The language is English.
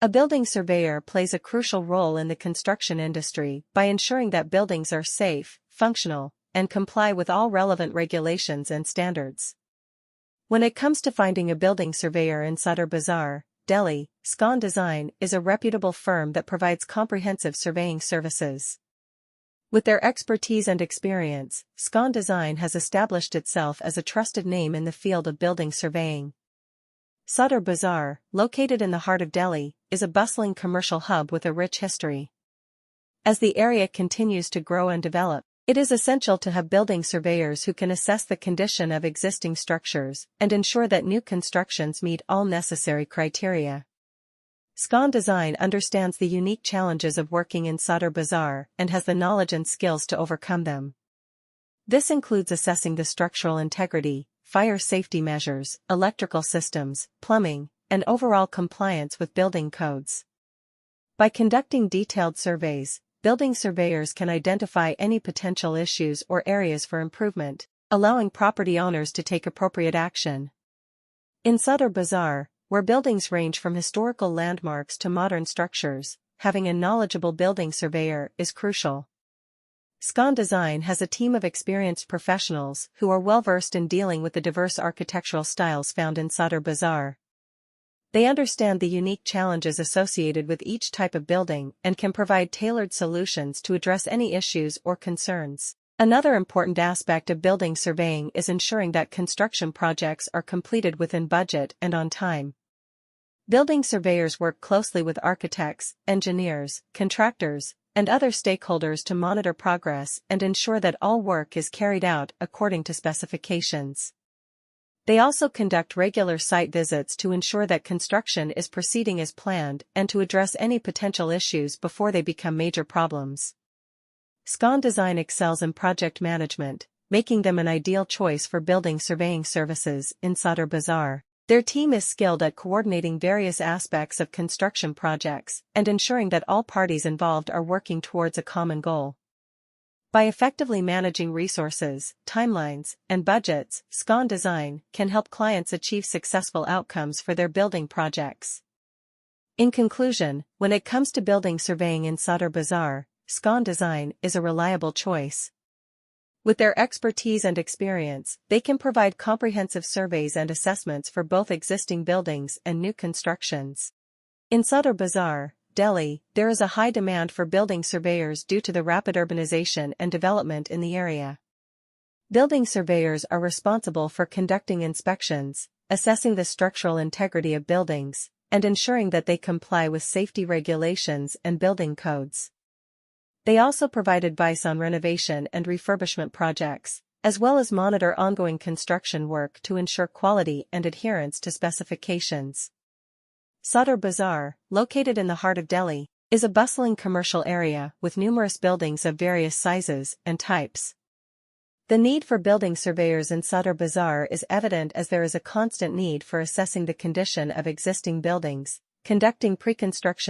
A building surveyor plays a crucial role in the construction industry by ensuring that buildings are safe, functional, and comply with all relevant regulations and standards. When it comes to finding a building surveyor in Sadar Bazar, Delhi, Scon Design is a reputable firm that provides comprehensive surveying services. With their expertise and experience, Scon Design has established itself as a trusted name in the field of building surveying. Sadar Bazar, located in the heart of Delhi, is a bustling commercial hub with a rich history. As the area continues to grow and develop, it is essential to have building surveyors who can assess the condition of existing structures and ensure that new constructions meet all necessary criteria. Scon Design understands the unique challenges of working in Sadar Bazar and has the knowledge and skills to overcome them. This includes assessing the structural integrity, fire safety measures, electrical systems, plumbing, and overall compliance with building codes. By conducting detailed surveys, building surveyors can identify any potential issues or areas for improvement, allowing property owners to take appropriate action. In Sadar Bazar, where buildings range from historical landmarks to modern structures, having a knowledgeable building surveyor is crucial. Scon Design has a team of experienced professionals who are well-versed in dealing with the diverse architectural styles found in Sadar Bazar. They understand the unique challenges associated with each type of building and can provide tailored solutions to address any issues or concerns. Another important aspect of building surveying is ensuring that construction projects are completed within budget and on time. Building surveyors work closely with architects, engineers, contractors, and other stakeholders to monitor progress and ensure that all work is carried out according to specifications. They also conduct regular site visits to ensure that construction is proceeding as planned and to address any potential issues before they become major problems. Scon Design excels in project management, making them an ideal choice for building surveying services in Sadar Bazar. Their team is skilled at coordinating various aspects of construction projects and ensuring that all parties involved are working towards a common goal. By effectively managing resources, timelines, and budgets, Scon Design can help clients achieve successful outcomes for their building projects. In conclusion, when it comes to building surveying in Sadar Bazar, Scon Design is a reliable choice. With their expertise and experience, they can provide comprehensive surveys and assessments for both existing buildings and new constructions. In Sadar Bazar, Delhi, there is a high demand for building surveyors due to the rapid urbanization and development in the area. Building surveyors are responsible for conducting inspections, assessing the structural integrity of buildings, and ensuring that they comply with safety regulations and building codes. They also provide advice on renovation and refurbishment projects, as well as monitor ongoing construction work to ensure quality and adherence to specifications. Sadar Bazar, located in the heart of Delhi, is a bustling commercial area with numerous buildings of various sizes and types. The need for building surveyors in Sadar Bazar is evident as there is a constant need for assessing the condition of existing buildings, conducting pre-construction